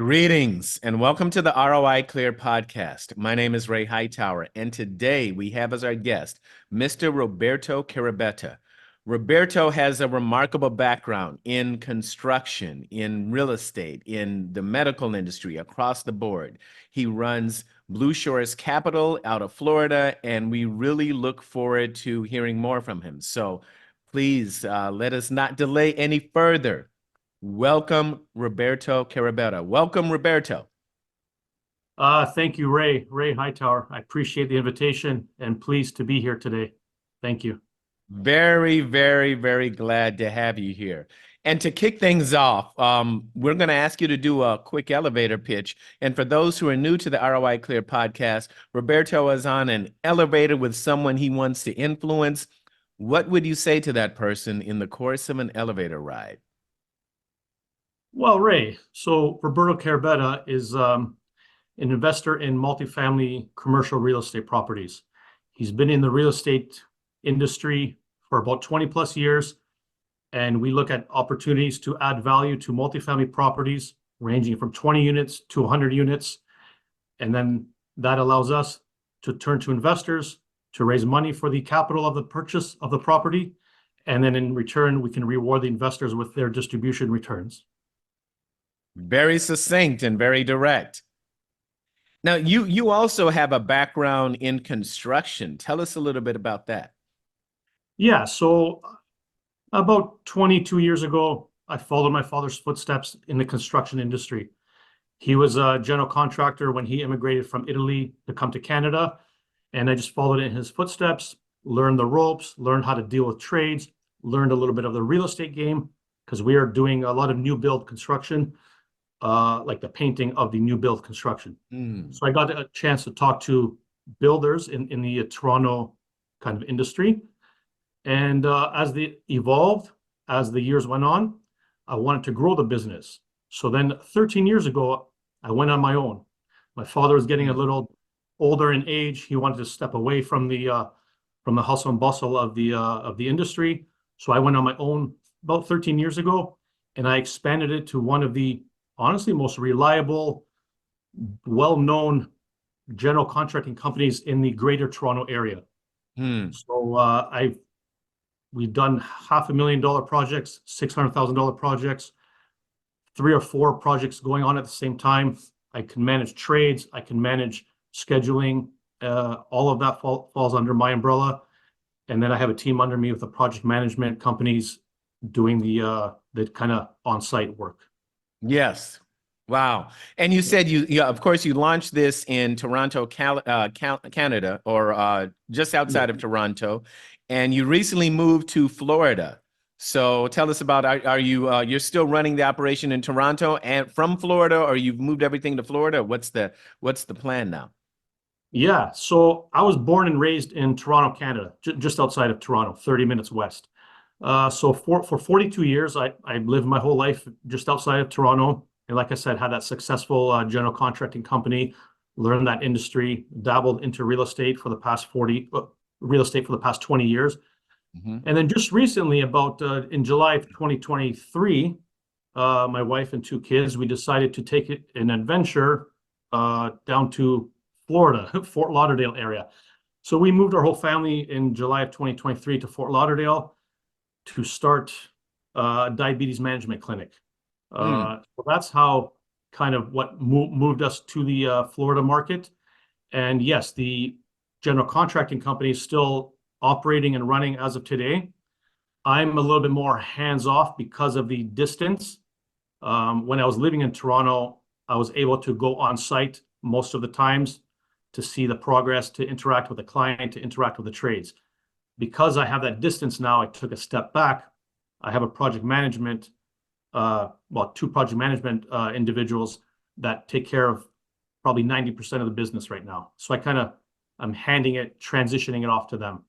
Greetings and welcome to the ROI Clear podcast. My name is Ray Hightower, and today we have as our guest Mr. Roberto Carabetta. Roberto has a remarkable background in construction, in real estate, in the medical industry, across the board. He runs Blue Shores Capital out of Florida, and we really look forward to hearing more from him. So please let us not delay any further. Welcome, Roberto Carabetta. Welcome, Roberto. Thank you, Ray. Ray Hightower. I appreciate the invitation and pleased to be here today. Thank you. Very, very, very glad to have you here. And to kick things off, we're going to ask you to do a quick elevator pitch. And for those who are new to the ROI Clear podcast, Roberto is on an elevator with someone he wants to influence. What would you say to that person in the course of an elevator ride? Well, Ray, so Roberto Carabetta is an investor in multifamily commercial real estate properties. He's been in the real estate industry for about 20 plus years, and we look at opportunities to add value to multifamily properties ranging from 20 units to 100 units. And then that allows us to turn to investors to raise money for the capital of the purchase of the property. And then in return, we can reward the investors with their distribution returns. Very succinct and very direct. Now, you also have a background in construction. Tell us a little bit about that. Yeah, so about 22 years ago, I followed my father's footsteps in the construction industry. He was a general contractor when he immigrated from Italy to come to Canada, and I just followed in his footsteps, learned the ropes, learned how to deal with trades, learned a little bit of the real estate game, because we are doing a lot of new build construction. Like the painting of the new build construction. So I got a chance to talk to builders in the Toronto kind of industry. And as they evolved, as the years went on, I wanted to grow the business. So then 13 years ago, I went on my own. My father was getting a little older in age. He wanted to step away from the hustle and bustle of the industry. So I went on my own about 13 years ago, and I expanded it to one of the honestly most reliable, well-known general contracting companies in the greater Toronto area. So we've done $500,000 projects, $600,000 projects, 3 or 4 projects going on at the same time. I can manage trades, I can manage scheduling. All of that falls under my umbrella. And then I have a team under me with the project management companies doing the kind of on-site work. Yes. Wow. And you said of course, you launched this in Toronto, Canada, or just outside of Toronto, and you recently moved to Florida. So tell us about, are you, you're still running the operation in Toronto and from Florida, or you've moved everything to Florida? What's the plan now? Yeah. So I was born and raised in Toronto, Canada, just outside of Toronto, 30 minutes west. So for 42 years, I lived my whole life just outside of Toronto. And like I said, had that successful general contracting company, learned that industry, dabbled into real estate for the past 20 years. And then just recently, about in July of 2023, my wife and 2 kids, we decided to take an adventure down to Florida, Fort Lauderdale area. So we moved our whole family in July of 2023 to Fort Lauderdale to start a diabetes management clinic. So that's how kind of what moved us to the Florida market. And yes, the general contracting company is still operating and running as of today. I'm a little bit more hands-off because of the distance. When I was living in Toronto, I was able to go on site most of the times to see the progress, to interact with the client, to interact with the trades. Because I have that distance now, I took a step back. I have a project management, 2 project management individuals that take care of probably 90% of the business right now. So I'm transitioning it off to them.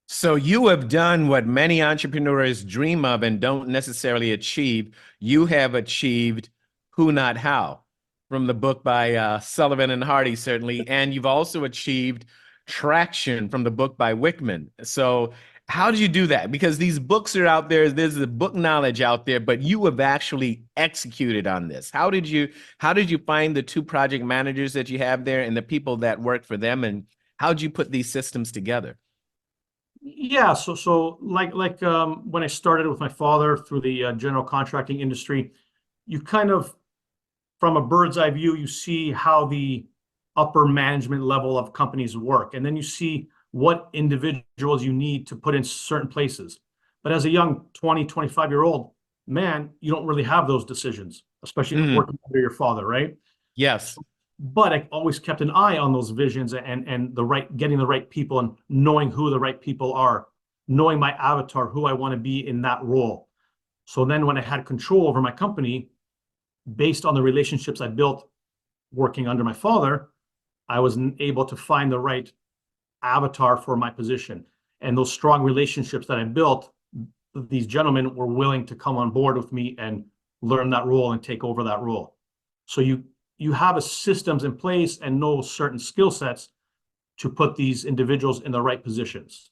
So you have done what many entrepreneurs dream of and don't necessarily achieve. You have achieved who, not how, from the book by Sullivan and Hardy, certainly. And you've also achieved traction from the book by Wickman. So How did you do that? Because these books are out there, there's the book knowledge out there, but you have actually executed on this. How did you find the two project managers that you have there and the people that work for them, and how did you put these systems together? Yeah, so like when I started with my father through the general contracting industry, you kind of from a bird's eye view, you see how the upper management level of companies work, and then you see what individuals you need to put in certain places. But as a young 20, 25-year-old man, you don't really have those decisions, especially Mm, working under your father, right? yes. But I always kept an eye on those visions and getting the right people and knowing who the right people are, knowing my avatar, who I want to be in that role. So then when I had control over my company, based on the relationships I built working under my father, I was able to find the right avatar for my position. And those strong relationships that I built, these gentlemen were willing to come on board with me and learn that role and take over that role. So you have a systems in place and know certain skill sets to put these individuals in the right positions.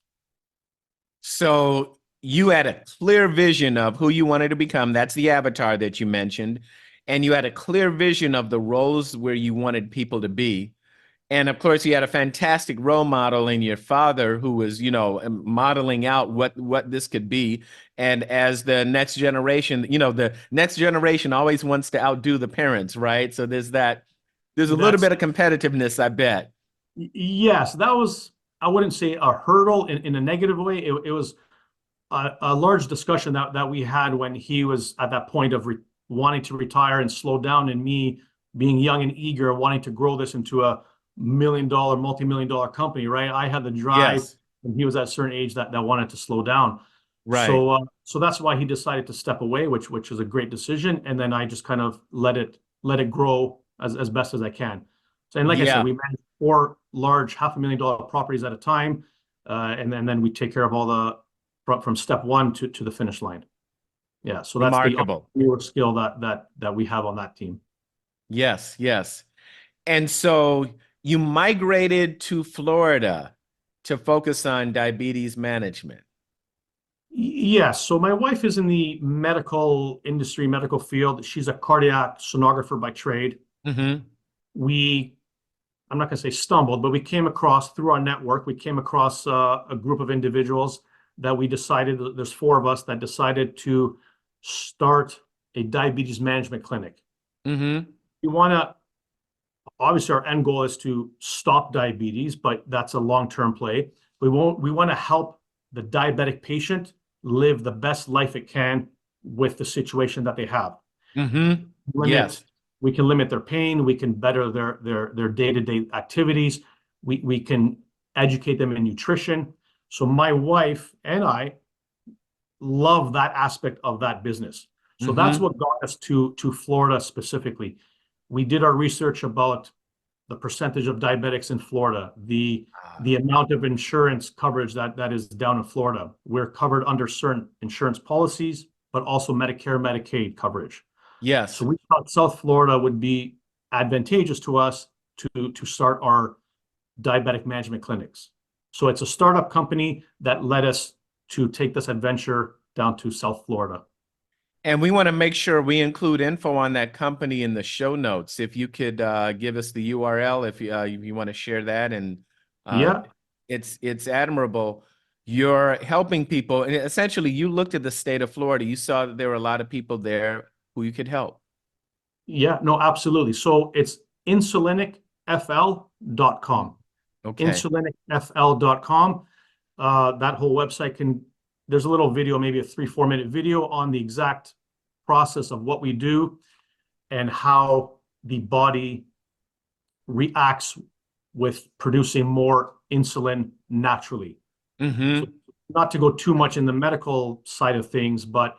So you had a clear vision of who you wanted to become. That's the avatar that you mentioned. And you had a clear vision of the roles where you wanted people to be. And of course, you had a fantastic role model in your father who was, modeling out what this could be. And as the next generation, the next generation always wants to outdo the parents, right? So there's a little That's bit of competitiveness, I bet. Yes, that was, I wouldn't say a hurdle in a negative way. It was a large discussion that we had when he was at that point of wanting to retire and slow down, and me being young and eager, wanting to grow this into a $1 million, multi-million dollar company, right? I had the drive, Yes, and he was at a certain age that wanted to slow down. right. So that's why he decided to step away, which was a great decision. And then I just kind of let it grow as best as I can. So, and like I said, Yeah, we manage four large $500,000 properties at a time, and then we take care of all the from step one to the finish line. Yeah, so that's the remarkable. entrepreneur skill that we have on that team. Yes, yes. And so you migrated to Florida to focus on diabetes management. Yes, so my wife is in the medical industry, medical field. She's a cardiac sonographer by trade. Hmm. We I'm not going to say stumbled, but we came across through our network, we came across a group of individuals that we decided, there's four of us that decided to start a diabetes management clinic. Hmm. We want to, obviously, our end goal is to stop diabetes, but that's a long-term play. We want to help the diabetic patient live the best life it can with the situation that they have. Hmm. limit Yes. we can limit their pain, we can better their day-to-day activities, we can educate them in nutrition. So my wife and I love that aspect of that business. So that's Hmm. what got us to Florida specifically. We did our research about the percentage of diabetics in Florida, the amount of insurance coverage that is down in Florida. We're covered under certain insurance policies, but also Medicare, Medicaid coverage. So Yes. we thought South Florida would be advantageous to us to start our diabetic management clinics. So it's a startup company that led us to take this adventure down to South Florida. And we want to make sure we include info on that company in the show notes. If you could give us the URL, if you want to share that, and uh, Yeah, it's admirable. You're helping people, and essentially, you looked at the state of Florida. You saw that there were a lot of people there who you could help. yeah, no, absolutely. So it's insulinicfl.com. Okay. Insulinicfl.com. That whole website there's a little video, maybe a 3-4 minute video on the exact process of what we do and how the body reacts with producing more insulin naturally. So Hmm. not to go too much in the medical side of things, but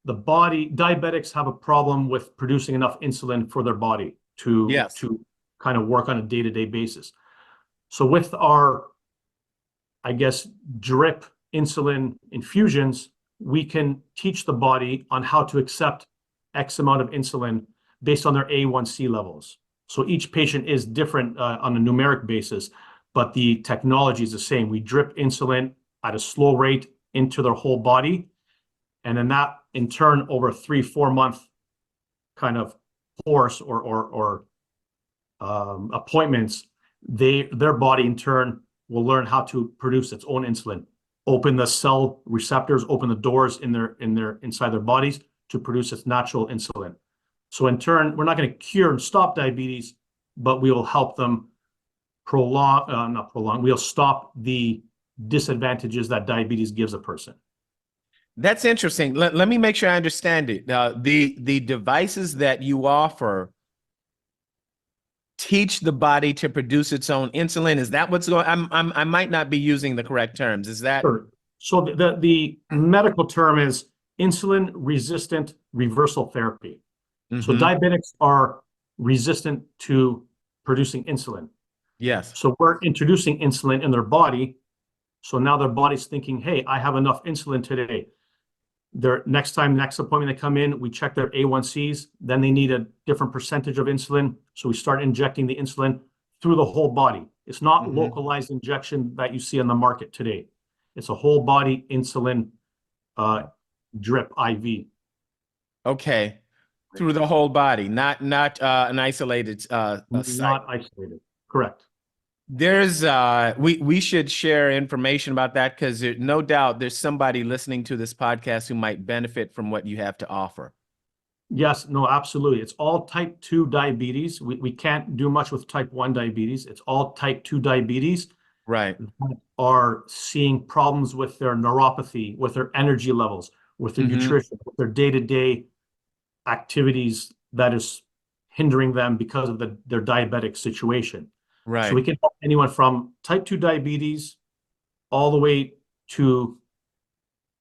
diabetics have a problem with producing enough insulin for their body to Yes. to kind of work on a day-to-day basis. So with our, I guess, drip insulin infusions, we can teach the body on how to accept X amount of insulin based on their A1C levels. So each patient is different on a numeric basis, but the technology is the same. We drip insulin at a slow rate into their whole body. And then that in turn, over a 3-4 month kind of course or appointments, their body in turn will learn how to produce its own insulin, open the cell receptors, open the doors inside their bodies to produce its natural insulin. So in turn, we're not going to cure and stop diabetes, but we will help them we'll stop the disadvantages that diabetes gives a person. That's interesting. Let me make sure I understand it. The devices that you offer teach the body to produce its own insulin. Is that what's going? I might not be using the correct terms. Is that? Sure. So the medical term is insulin resistant reversal therapy. So diabetics are resistant to producing insulin. Yes. So we're introducing insulin in their body. So now their body's thinking, hey, I have enough insulin today. Next appointment they come in, we check their A1Cs, then they need a different percentage of insulin. So we start injecting the insulin through the whole body. It's not localized injection that you see on the market today. It's a whole body insulin drip IV. Okay. Through the whole body, not an isolated site. Not isolated. Correct. There's we should share information about that because no doubt there's somebody listening to this podcast who might benefit from what you have to offer. Yes, no, absolutely. It's all type 2 diabetes. We can't do much with type 1 diabetes. It's all type 2 diabetes. Right. That are seeing problems with their neuropathy, with their energy levels, with their nutrition, with their day-to-day activities that is hindering them because of their diabetic situation. Right. So we can help anyone from type 2 diabetes all the way to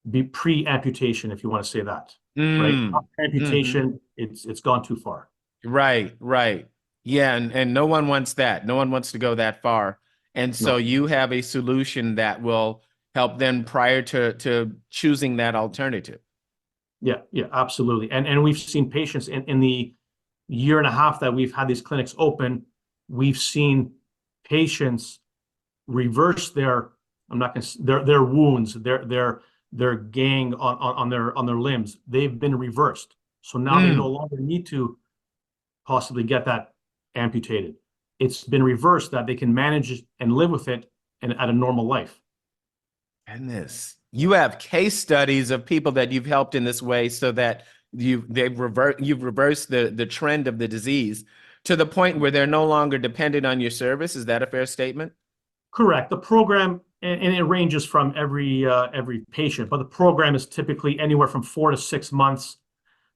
be pre-amputation, if you want to say that. Right? Amputation, it's gone too far. Right, right. Yeah, and no one wants that. No one wants to go that far. And so you have a solution that will help them prior to choosing that alternative. Yeah, absolutely. And we've seen patients in the year and a half that we've had these clinics open, we've seen patients reverse their wounds, their gang on their limbs. They've been reversed. So now they no longer need to possibly get that amputated. It's been reversed that they can manage and live with it and at a normal life. Goodness. You have case studies of people that you've helped in this way so that you've reversed the trend of the disease to the point where they're no longer dependent on your service. Is that a fair statement? Correct. The program, and it ranges from every patient, but the program is typically anywhere from 4 to 6 months,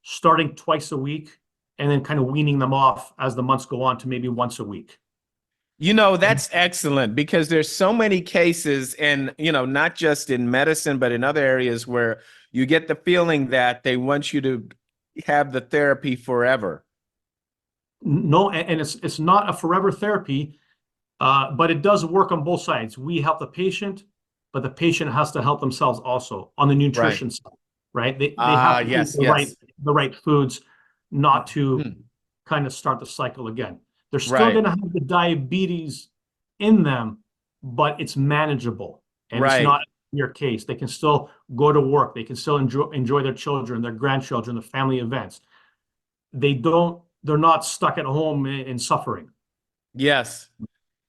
starting twice a week, and then kind of weaning them off as the months go on to maybe once a week. You know, that's excellent because there's so many cases and, you know, not just in medicine, but in other areas where you get the feeling that they want you to have the therapy forever. No, and it's not a forever therapy, but it does work on both sides. We help the patient, but the patient has to help themselves also on the nutrition side, right? They have to eat the right foods, not to kind of start the cycle again. They're still going to have the diabetes in them, but it's manageable. And it's not your case. They can still go to work. They can still enjoy their children, their grandchildren, the family events. They're not stuck at home in suffering. Yes.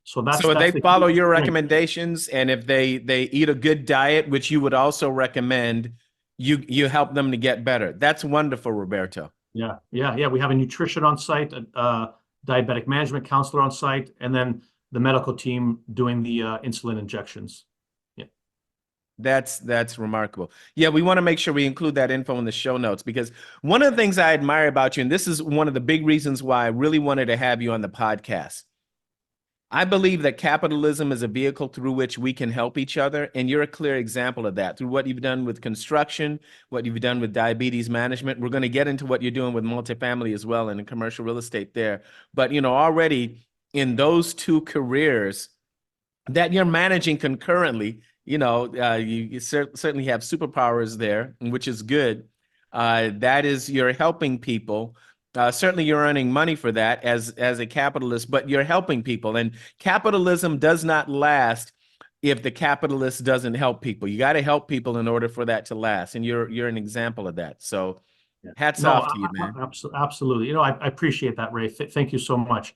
So if they follow your recommendations and if they eat a good diet, which you would also recommend, you help them to get better. That's wonderful, Roberto. Yeah. We have a nutrition on site, a diabetic management counselor on site, and then the medical team doing the insulin injections. Yeah. That's remarkable. Yeah, we want to make sure we include that info in the show notes because one of the things I admire about you, and this is one of the big reasons why I really wanted to have you on the podcast. I believe that capitalism is a vehicle through which we can help each other. And you're a clear example of that through what you've done with construction, what you've done with diabetes management. We're going to get into what you're doing with multifamily as well and in commercial real estate there. But, you know, already in those two careers that you're managing concurrently, you know, you certainly have superpowers there, which is good. That is, you're helping people. Certainly you're earning money for that as a capitalist, but you're helping people. And capitalism does not last if the capitalist doesn't help people. You got to help people in order for that to last. And you're an example of that. So Yeah. hats No, off to you, man. absolutely. I appreciate that, Ray. Thank you so much.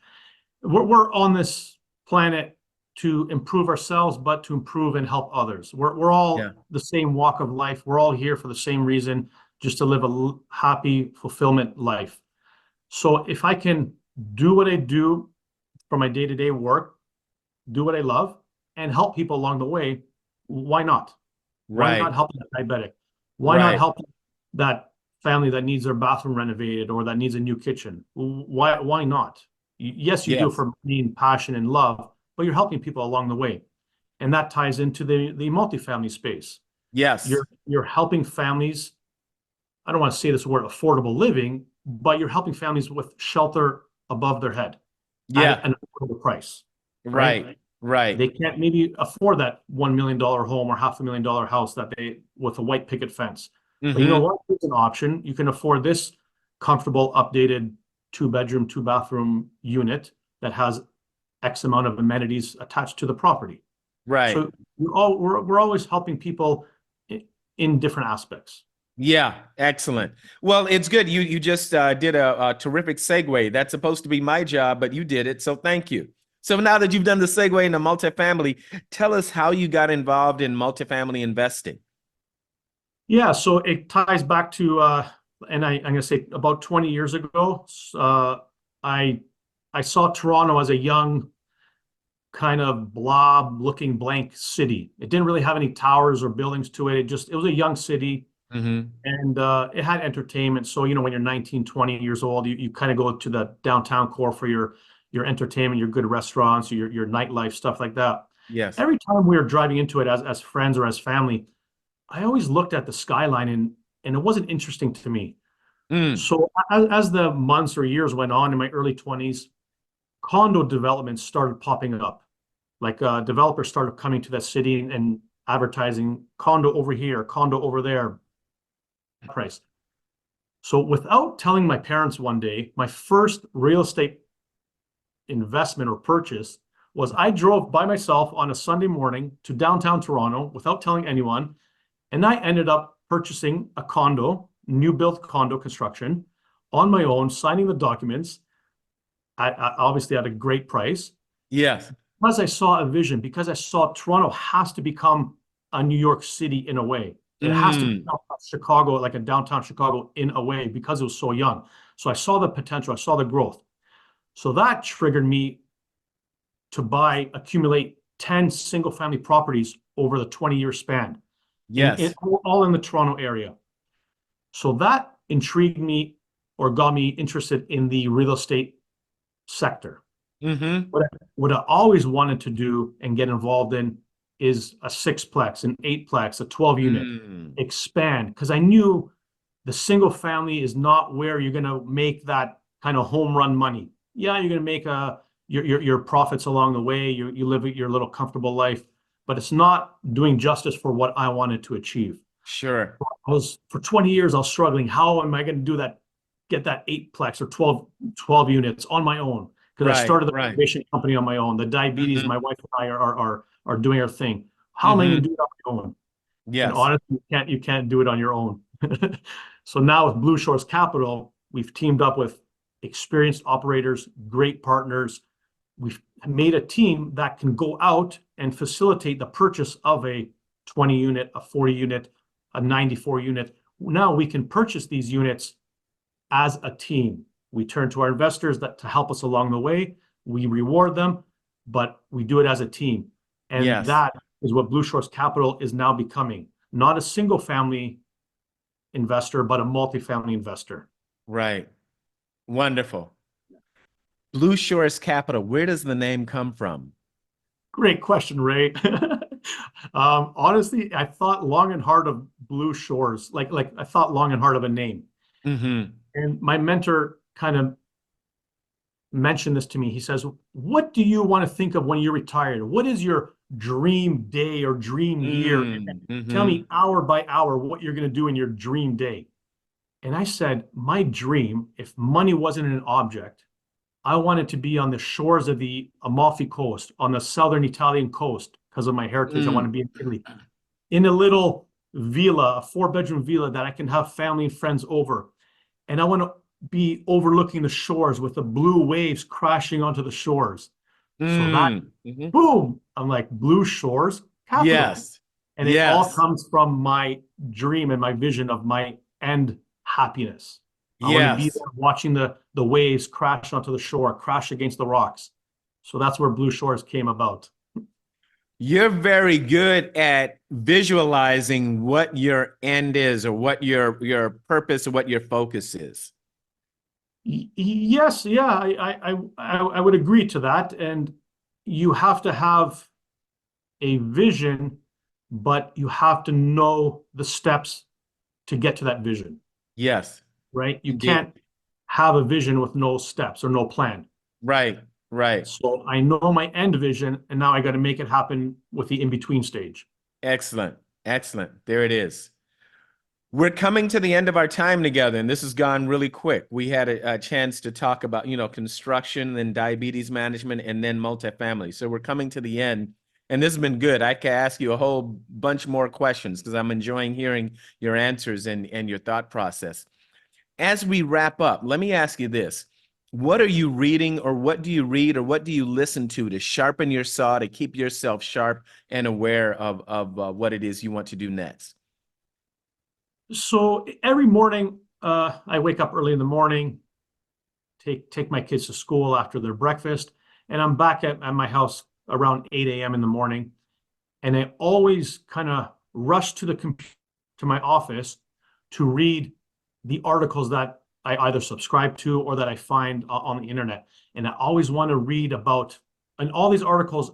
We're on this planet to improve ourselves, but to improve and help others. We're Yeah. all the same walk of life. We're all here for the same reason, just to live a happy, fulfillment life. So if I can do what I do for my day-to-day work, do what I love, and help people along the way, why not? Why not Right. help that diabetic? Why not Right. help that family that needs their bathroom renovated or that needs a new kitchen? Why not? Yes, you do it Yes. for main passion and love, but you're helping people along the way. And that ties into the multifamily space. Yes. You're helping families, I don't want to say this word affordable living, but you're helping families with shelter above their head at Yeah. an affordable price, right? Right. Right. They can't maybe afford that $1 million home or $500,000 house that they with a white picket fence. But you know Mm-hmm. what? It's an option. You can afford this comfortable, updated 2 bedroom, 2 bathroom unit that has X amount of amenities attached to the property. Right. So we're always helping people in different aspects. Yeah, excellent. Well, it's good. You just did a terrific segue. That's supposed to be my job, but you did it. So thank you. So now that you've done the segue into multifamily, tell us how you got involved in multifamily investing. Yeah, so it ties back to and I'm gonna say about 20 years ago, I I saw Toronto as a young kind of blob looking blank city. It didn't really have any towers or buildings to it. It was a young city Mm-hmm. and it had entertainment. So, when you're 19, 20 years old, you kind of go to the downtown core for your entertainment, your good restaurants, your nightlife, stuff like that. Yes. Every time we were driving into it as friends or as family, I always looked at the skyline and it wasn't interesting to me. Mm. So as the months or years went on in my early 20s, condo developments started popping up. Like developers started coming to the city and advertising condo over here, condo over there, price. So without telling my parents one day, my first real estate investment or purchase was I drove by myself on a Sunday morning to downtown Toronto without telling anyone. And I ended up purchasing a condo, new built condo construction on my own, signing the documents obviously at a great price. Yes. Because I saw a vision, because I saw Toronto has to become a New York City in a way. It has to Mm. become Chicago, like a downtown Chicago in a way, because it was so young. So I saw the potential, I saw the growth. So that triggered me to accumulate 10 single family properties over the 20-year span in Yes. all in the Toronto area. So that intrigued me or got me interested in the real estate sector. Mm-hmm. What I always wanted to do and get involved in is a sixplex, an eightplex, a 12 unit, Mm. expand, because I knew the single family is not where you're going to make that kind of home run money. Yeah, you're going to make your profits along the way. You live your little comfortable life, but it's not doing justice for what I wanted to achieve. Sure. For 20 years, I was struggling. How am I going to do that? Get that eightplex or 12 units on my own because I Right. started the Right. renovation company on my own. The diabetes, Mm-hmm. my wife and I are doing our thing. How am I going Mm-hmm. to do it on my own? And Yes. honestly, you can't do it on your own. So now with Blue Shores Capital, we've teamed up with experienced operators, great partners. We've made a team that can go out and facilitate the purchase of a 20 unit, a 40 unit, a 94 unit. Now we can purchase these units as a team. We turn to our investors to help us along the way. We reward them, but we do it as a team. And Yes. that is what Blue Shores Capital is now becoming. Not a single family investor, but a multifamily investor. Right. Wonderful. Blue Shores Capital. Where does the name come from? Great question, Ray. Honestly, I thought long and hard of Blue Shores. Like I thought long and hard of a name. Mm-hmm. And my mentor kind of mentioned this to me. He says, "What do you want to think of when you're retired? What is your dream day or dream year? Tell Mm-hmm. me hour by hour what you're going to do in your dream day." And I said, "My dream, if money wasn't an object, I wanted to be on the shores of the Amalfi Coast, on the southern Italian coast, because of my heritage. I want to Mm. be in Italy, in a little villa, a 4-bedroom villa that I can have family and friends over. And I want to be overlooking the shores with the blue waves crashing onto the shores. So that, Mm. Mhm. boom, I'm like, blue shores capital. Yes. And it all Yes. comes from my dream and my vision of my end happiness. I want to be Yes. there watching the waves crash onto the shore, crash against the rocks. So that's where Blue Shores came about. You're very good at visualizing what your end is or what your purpose or what your focus is. Yes, yeah, I would agree to that. And you have to have a vision, but you have to know the steps to get to that vision, Yes, right? You indeed. can't have a vision with no steps or no plan. Right, right. So I know my end vision, and now I got to make it happen with the in-between stage. Excellent. Excellent. There it is. We're coming to the end of our time together, and this has gone really quick. We had a chance to talk about, construction and diabetes management and then multifamily. So we're coming to the end, and this has been good. I can ask you a whole bunch more questions because I'm enjoying hearing your answers and your thought process. As we wrap up, let me ask you this. What are you reading, or what do you read, or what do you listen to sharpen your saw, to keep yourself sharp and aware of what it is you want to do next? So every morning, I wake up early in the morning, take my kids to school after their breakfast, and I'm back at my house around 8 a.m. in the morning. And I always kind of rush to my office to read the articles that I either subscribe to or that I find on the internet. And I always want to read about, and all these articles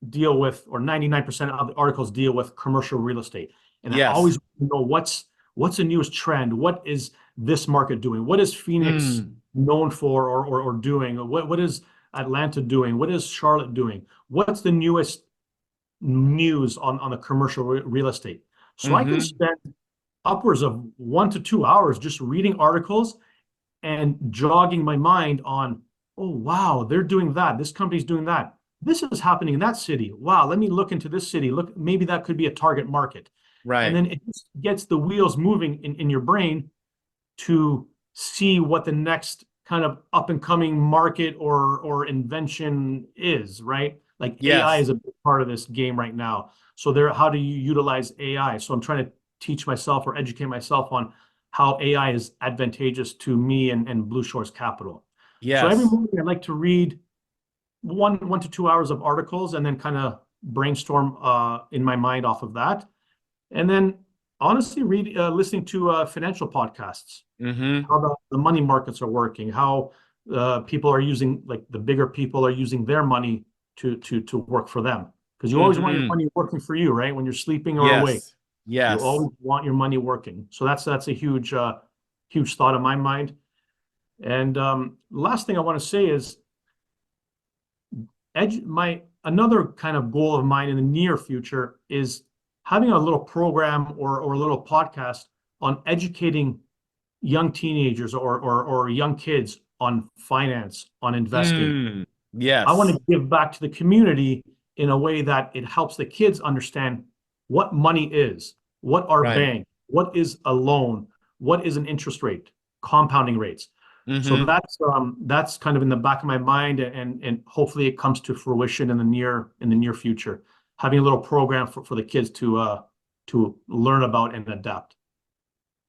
deal with, or 99% of the articles deal with commercial real estate. And I Yes. always want to know what's the newest trend? What is this market doing? What is Phoenix Mm, known for or doing? What is Atlanta doing? What is Charlotte doing? What's the newest news on the commercial real estate? So I can mm-hmm. spend upwards of 1 to 2 hours just reading articles and jogging my mind on, oh, wow, they're doing that. This company's doing that. This is happening in that city. Wow, let me look into this city. Look, maybe that could be a target market. And Right. then it just gets the wheels moving in your brain to see what the next kind of up and coming market or invention is, right? Like AI Yes. is a big part of this game right now. So there, how do you utilize AI? So I'm trying to teach myself or educate myself on how AI is advantageous to me and Blue Shores Capital. So every Yes. morning I like to read 1 to 2 hours of articles and then kind of brainstorm in my mind off of that. And then honestly, listening to financial podcasts, Mm-hmm. how the money markets are working, how people are using, like the bigger people are using their money to work for them. Because you always want your Mm-hmm. money working for you, right? When you're sleeping or awake, Yes. you Yes. always want your money working. So that's a huge thought in my mind. And last thing I want to say is my another kind of goal of mine in the near future is having a little program or a little podcast on educating young teenagers or young kids on finance, on investing. Mm. I want Yes. to give back to the community in a way that it helps the kids understand what money is, what are Right. banks, what is a loan, what is an interest rate, compounding rates. So Mm-hmm. that's kind of in the back of my mind, and hopefully it comes to fruition in the near future. Having a little program for the kids to learn about and adapt.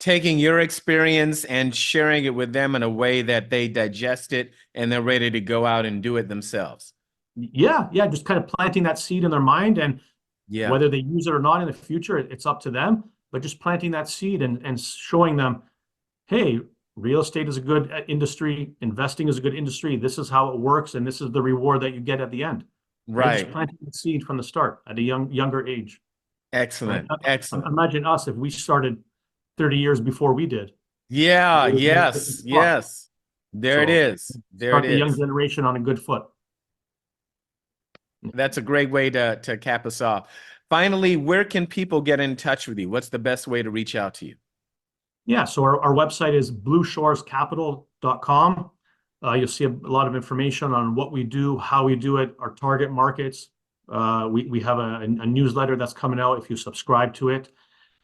Taking your experience and sharing it with them in a way that they digest it and they're ready to go out and do it themselves. Yeah, just kind of planting that seed in their mind, and Yeah. whether they use it or not in the future, it's up to them. But just planting that seed and showing them, hey, real estate is a good industry, investing is a good industry. This is how it works, and this is the reward that you get at the end. Right? Just Right. planting the seed from the start at a younger age. Right? Excellent. Excellent. Imagine us if we started 30 years before we did. We Yeah. would have been in a different Yes. spot. Yes. There it So is. There it start the young is. generation on a good foot. That's a great way to cap us off. Finally, where can people get in touch with you? What's the best way to reach out to you? Yeah, so our website is blueshorescapital.com. You'll see a lot of information on what we do, how we do it, our target markets, We have a newsletter that's coming out if you subscribe to it.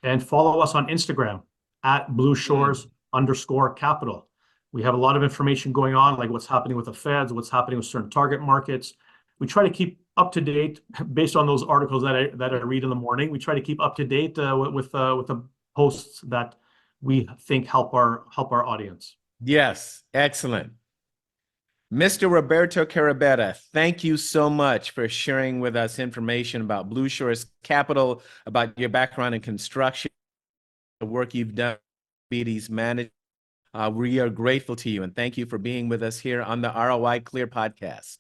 And follow us on Instagram at @blueshores_capital. We have a lot of information going on, like what's happening with the Feds, what's happening with certain target markets. We try to keep up to date based on those articles that I read in the morning. We try to keep up to date with the posts that we think help our audience. Yes, excellent. Mr. Roberto Carabetta, thank you so much for sharing with us information about Blue Shores Capital, about your background in construction, the work you've done, BD's management. We are grateful to you, and thank you for being with us here on the ROI Clear podcast.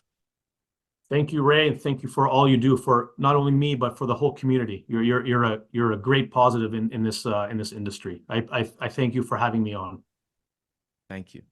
Thank you, Ray, and thank you for all you do for not only me but for the whole community. You're a great positive in this industry. I thank you for having me on. Thank you.